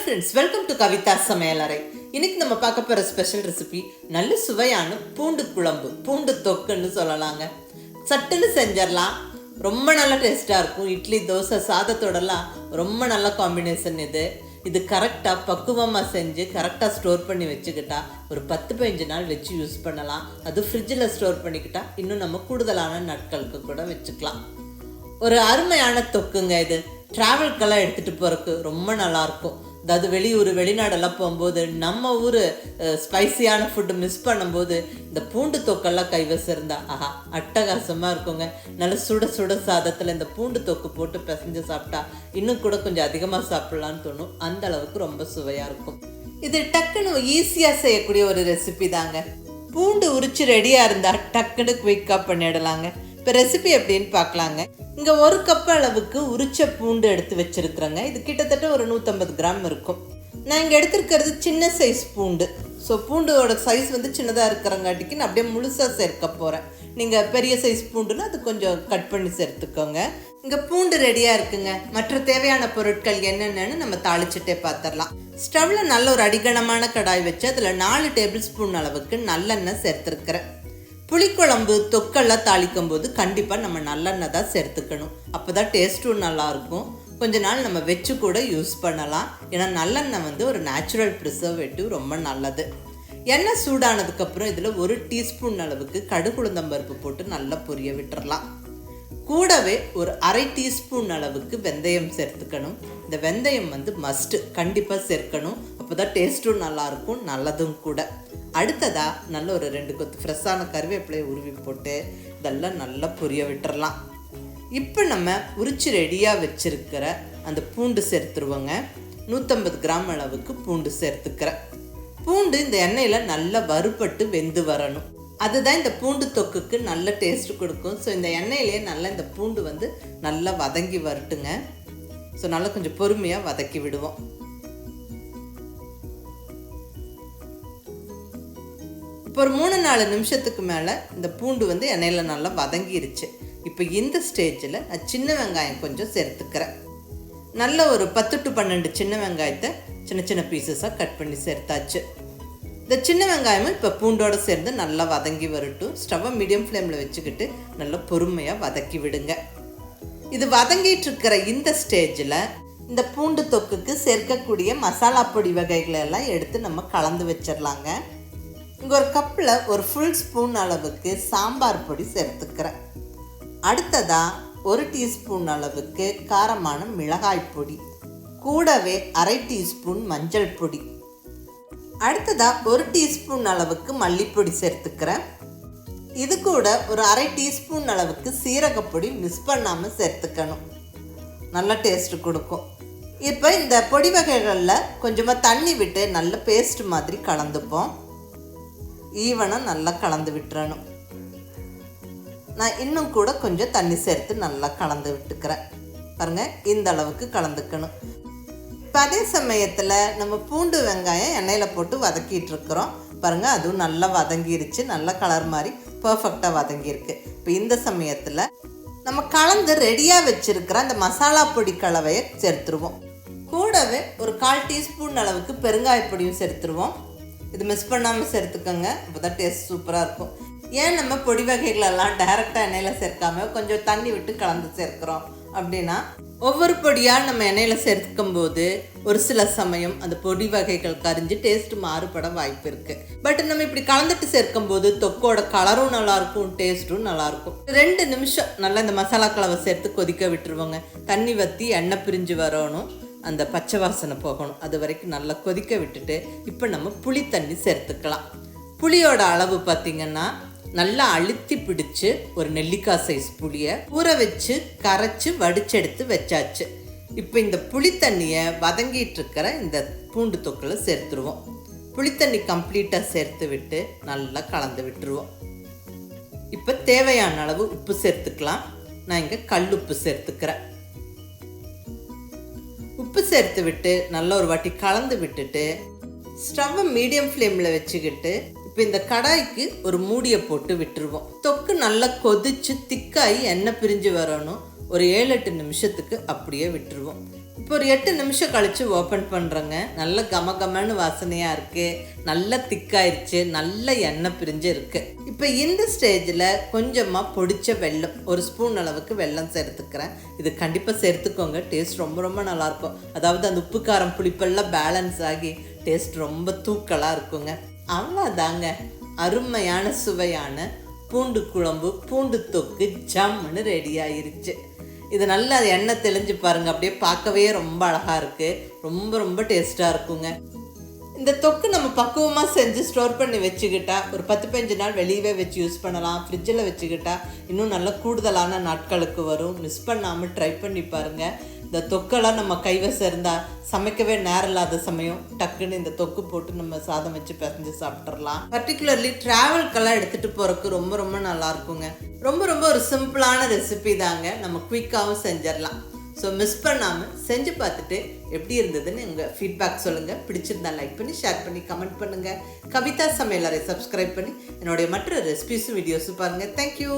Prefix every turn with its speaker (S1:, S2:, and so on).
S1: Friends, welcome to Kavitha சமையலறை. இன்னைக்கு நம்ம பார்க்க போகிற ஸ்பெஷல் ரெசிபி நல்ல சுவையான பூண்டு குழம்பு, பூண்டு தொக்குன்னு சொல்லலாங்க. சட்டுன்னு செஞ்சிடலாம். ரொம்ப நல்ல டேஸ்ட்டாக இருக்கும். இட்லி, தோசை, சாதத்தோடலாம் ரொம்ப நல்ல காம்பினேஷன் இது கரெக்டாக பக்குவமாக செஞ்சு கரெக்டாக ஸ்டோர் பண்ணி வச்சுக்கிட்டா ஒரு 10-15 நாள் வச்சு யூஸ் பண்ணலாம். அது ஃப்ரிட்ஜில் ஸ்டோர் பண்ணிக்கிட்டா இன்னும் நம்ம கூடுதலான நாட்களுக்கு கூட வச்சுக்கலாம். ஒரு அருமையான தொக்குங்க இது. ட்ராவல்கெல்லாம் எடுத்துகிட்டு போகிறதுக்கு ரொம்ப நல்லாயிருக்கும். அதாவது வெளிநாடெல்லாம் போகும்போது நம்ம ஊர் ஸ்பைசியான ஃபுட்டு மிஸ் பண்ணும்போது இந்த பூண்டு தொக்கெல்லாம் கைவசிருந்தா ஆஹா அட்டகாசமாக இருக்குங்க. நல்ல சுட சுட சாதத்தில் இந்த பூண்டு தொக்கு போட்டு பிசைஞ்சு சாப்பிட்டா இன்னும் கூட கொஞ்சம் அதிகமாக சாப்பிட்லான்னு தோணும். அந்த அளவுக்கு ரொம்ப சுவையாக இருக்கும். இது டக்குன்னு ஈஸியாக செய்யக்கூடிய ஒரு ரெசிபி தாங்க. பூண்டு உரிச்சு ரெடியாக இருந்தால் டக்குன்னு குயிக்காக பண்ணிடலாங்க. இப்போ ரெசிபி எப்படின்னு பார்க்கலாங்க. இங்கே 1 கப் அளவுக்கு உரிச்ச பூண்டு எடுத்து வச்சுருக்குறேங்க. இது கிட்டத்தட்ட ஒரு 150 கிராம் இருக்கும். நான் இங்கே எடுத்துருக்கிறது சின்ன சைஸ் பூண்டு. ஸோ பூண்டோட சைஸ் சின்னதாக இருக்கிறங்காட்டிக்கு நான் அப்படியே முழுசாக சேர்க்க போகிறேன். நீங்கள் பெரிய சைஸ் பூண்டுன்னா அது கொஞ்சம் கட் பண்ணி சேர்த்துக்கோங்க. இங்கே பூண்டு ரெடியாக இருக்குங்க. மற்ற தேவையான பொருட்கள் என்னென்னு நம்ம தாளிச்சுட்டே பார்த்துடலாம். ஸ்டவ்வில் நல்ல ஒரு அடிகனமான கடாய் வச்சு அதில் 4 டேபிள் ஸ்பூன் அளவுக்கு நல்லெண்ணெய் சேர்த்துருக்கிறேன். புளிக்குழம்பு தொக்கெல்லாம் தாளிக்கும் போது கண்டிப்பாக நம்ம நல்லெண்ணெய் தான் சேர்த்துக்கணும். அப்போ தான் டேஸ்ட்டும் நல்லாயிருக்கும். கொஞ்ச நாள் நம்ம வச்சு கூட யூஸ் பண்ணலாம். ஏன்னா நல்லெண்ணெய் ஒரு நேச்சுரல் ப்ரிசர்வேட்டிவ், ரொம்ப நல்லது. எண்ணெய் சூடானதுக்கப்புறம் இதில் 1 டீஸ்பூன் அளவுக்கு கடுகு உளுந்தம்பருப்பு போட்டு நல்லா பொரிய விட்டுறலாம். கூடவே ஒரு 1/2 டீஸ்பூன் அளவுக்கு வெந்தயம் சேர்த்துக்கணும். இந்த வெந்தயம் மஸ்ட்டு, கண்டிப்பாக சேர்க்கணும். அப்போ தான் டேஸ்ட்டும் நல்லாயிருக்கும், நல்லதும் கூட. அடுத்ததாக நல்ல ஒரு 2 கொத்து ஃப்ரெஷ்ஷான கருவேப்பிலையை உருவி போட்டு இதெல்லாம் நல்லா பொரிய விட்டுறலாம். இப்போ நம்ம உரிச்சு ரெடியாக வச்சுருக்கிற அந்த பூண்டு சேர்த்துருவோங்க. 150 கிராம் அளவுக்கு பூண்டு சேர்த்துக்கிறேன். பூண்டு இந்த எண்ணெயில் நல்லா வறுபட்டு வெந்து வரணும். அதுதான் இந்த பூண்டு தொக்குக்கு நல்ல டேஸ்ட் கொடுக்கும். ஸோ இந்த எண்ணெயிலேயே நல்லா இந்த பூண்டு நல்லா வதங்கி வரட்டுங்க. ஸோ நல்லா கொஞ்சம் பொறுமையாக வதக்கி விடுவோம். இப்போ ஒரு 3-4 நிமிஷத்துக்கு மேலே இந்த பூண்டு எண்ணெயில் நல்லா வதங்கிருச்சு. இப்போ இந்த ஸ்டேஜில் நான் சின்ன வெங்காயம் கொஞ்சம் சேர்த்துக்கிறேன். நல்ல ஒரு 10 to 12 சின்ன வெங்காயத்தை சின்ன சின்ன பீசஸாக கட் பண்ணி சேர்த்தாச்சு. இந்த சின்ன வெங்காயமும் இப்போ பூண்டோடு சேர்ந்து நல்லா வதங்கி வரட்டும். ஸ்டவ்வை மீடியம் ஃப்ளேமில் வச்சுக்கிட்டு நல்லா பொறுமையாக வதக்கி விடுங்க. இது வதங்கிட்டு இருக்கிற இந்த ஸ்டேஜில் இந்த பூண்டு தொக்குக்கு சேர்க்கக்கூடிய மசாலா பொடி வகைகளை எல்லாம் எடுத்து நம்ம கலந்து வச்சிடலாங்க. இங்கே ஒரு கப்பில் ஒரு ஃபுல் ஸ்பூன் அளவுக்கு சாம்பார் பொடி சேர்த்துக்கிறேன். அடுத்ததாக 1 டீஸ்பூன் அளவுக்கு காரமான மிளகாய் பொடி, கூடவே 1/2 டீஸ்பூன் மஞ்சள் பொடி, அடுத்ததாக 1 டீஸ்பூன் அளவுக்கு மல்லிப்பொடி சேர்த்துக்கிறேன். இது கூட ஒரு 1/2 டீஸ்பூன் அளவுக்கு சீரகப்பொடி மிஸ் பண்ணாமல் சேர்த்துக்கணும். நல்ல டேஸ்ட்டு கொடுக்கும். இப்போ இந்த பொடி வகைகளில் கொஞ்சமாக தண்ணி விட்டு நல்ல பேஸ்ட் மாதிரி கலந்துப்போம். ஈவனாக நல்லா கலந்து விட்டுறணும். நான் இன்னும் கூட கொஞ்சம் தண்ணி சேர்த்து நல்லா கலந்து விட்டுக்கிறேன். பாருங்கள், இந்த அளவுக்கு கலந்துக்கணும். இப்போ அதே சமயத்தில் நம்ம பூண்டு வெங்காயம் எண்ணெயில் போட்டு வதக்கிட்டு இருக்கிறோம். பாருங்கள், அதுவும் நல்லா வதங்கிருச்சு. நல்ல கலர் மாதிரி பர்ஃபெக்டாக வதங்கியிருக்கு. இப்போ இந்த சமயத்தில் நம்ம கலந்து ரெடியாக வச்சுருக்கிற அந்த மசாலா பொடி கலவையை சேர்த்துருவோம். கூடவே ஒரு 1/4 டீஸ்பூன் அளவுக்கு பெருங்காயப்பொடியும் சேர்த்துருவோம். இது மிஸ் பண்ணாமல் சேர்த்துக்கோங்க. அப்போ தான் டேஸ்ட் சூப்பராக இருக்கும். ஏன் நம்ம பொடி வகைகளெல்லாம் டைரெக்டாக எண்ணெயில் சேர்க்காம கொஞ்சம் தண்ணி விட்டு கலந்து சேர்க்குறோம் அப்படின்னா, ஒவ்வொரு பொடியாக நம்ம எண்ணெயில் சேர்க்கும் போது ஒரு சில சமயம் அந்த பொடி வகைகள் கரிஞ்சு டேஸ்ட் மாறுபட வாய்ப்பு இருக்குது. பட் நம்ம இப்படி கலந்துட்டு சேர்க்கும் போது தொக்கோட கலரும் நல்லாயிருக்கும், டேஸ்ட்டும் நல்லாயிருக்கும். 2 நிமிஷம் நல்லா இந்த மசாலா கலவை சேர்த்து கொதிக்க விட்டுருவோங்க. தண்ணி வற்றி எண்ணெய் பிரிஞ்சு வரணும், அந்த பச்சை வாசனை போகணும். அது வரைக்கும் நல்லா கொதிக்க விட்டுட்டு இப்போ நம்ம புளி தண்ணி சேர்த்துக்கலாம். புளியோட அளவு பார்த்திங்கன்னா நல்லா அழுத்தி பிடிச்சி ஒரு நெல்லிக்காய் சைஸ் புளியை ஊற வச்சு கரைச்சி வடிச்செடுத்து வச்சாச்சு. இப்போ இந்த புளி தண்ணியை வதங்கிட்டு இருக்கிற இந்த பூண்டு தொக்கில் சேர்த்துருவோம். புளித்தண்ணி கம்ப்ளீட்டாக சேர்த்து விட்டு நல்லா கலந்து விட்டுருவோம். இப்போ தேவையான அளவு உப்பு சேர்த்துக்கலாம். நான் இங்கே கல் உப்பு சேர்த்துக்கிறேன். உப்பு சேர்த்து விட்டு நல்ல ஒரு வாட்டி கலந்து விட்டுட்டு ஸ்டவ்வை மீடியம் ஃப்ளேமில் வச்சுக்கிட்டு இப்போ இந்த கடாய்க்கு ஒரு மூடியை போட்டு விட்டுருவோம். தொக்கு நல்லா கொதிச்சு திக்காகி எண்ணெய் பிரிஞ்சு வரணும். ஒரு 7-8 நிமிஷத்துக்கு அப்படியே விட்டுருவோம். இப்போ ஒரு 8 நிமிஷம் கழித்து ஓப்பன் பண்ணுறேங்க. நல்ல கமகமன்னு வாசனையாக இருக்குது, நல்லா திக்காயிருச்சு, நல்ல எண்ணெய் பிரிஞ்சு இருக்குது. இப்போ இந்த ஸ்டேஜில் கொஞ்சமாக பொடிச்ச வெல்லம், ஒரு ஸ்பூன் அளவுக்கு வெல்லம் சேர்த்துக்கிறேன். இது கண்டிப்பாக சேர்த்துக்கோங்க, டேஸ்ட் ரொம்ப ரொம்ப நல்லாயிருக்கும். அதாவது அந்த உப்பு காரம் புளிப்பெல்லாம் பேலன்ஸ் ஆகி டேஸ்ட் ரொம்ப தூக்கலாக இருக்குங்க. அவ்வளோதாங்க, அருமையான சுவையான பூண்டு குழம்பு, பூண்டு தொக்கு ஜம்முன்னு ரெடி ஆயிருச்சு. இது நல்லா எண்ணெய் தெளிஞ்சு பாருங்கள், அப்படியே பார்க்கவே ரொம்ப அழகாக இருக்குது, ரொம்ப ரொம்ப டேஸ்ட்டாக இருக்குங்க. இந்த தொக்கு நம்ம பக்குவமாக செஞ்சு ஸ்டோர் பண்ணி வச்சுக்கிட்டா ஒரு 10-15 நாள் வெளியவே வச்சு யூஸ் பண்ணலாம். ஃப்ரிட்ஜில் வச்சுக்கிட்டா இன்னும் நல்ல கூடுதலான நாட்களுக்கு வரும். மிஸ் பண்ணாமல் ட்ரை பண்ணி பாருங்கள். இந்த தொக்கெல்லாம் நம்ம கைவசம் இருந்தால் சமைக்கவே நேரம் இல்லாத சமயம் டக்குன்னு இந்த தொக்கு போட்டு நம்ம சாதம் வச்சு பிசைஞ்சு சாப்பிட்றலாம். பர்டிகுலர்லி ட்ராவல்கெல்லாம் எடுத்துகிட்டு போகிறதுக்கு ரொம்ப ரொம்ப நல்லாயிருக்குங்க. ரொம்ப ரொம்ப ஒரு சிம்பிளான ரெசிபி தாங்க, நம்ம குயிக்காகவும் செஞ்சிடலாம். ஸோ மிஸ் பண்ணாமல் செஞ்சு பார்த்துட்டு எப்படி இருந்ததுன்னு உங்கள் ஃபீட்பேக் சொல்லுங்கள். பிடிச்சிருந்தா லைக் பண்ணி, ஷேர் பண்ணி, கமெண்ட் பண்ணுங்கள். கவிதா சமையலறை சப்ஸ்கிரைப் பண்ணி என்னுடைய மற்ற ரெசிபிஸும் வீடியோஸும் பாருங்கள். தேங்க்யூ.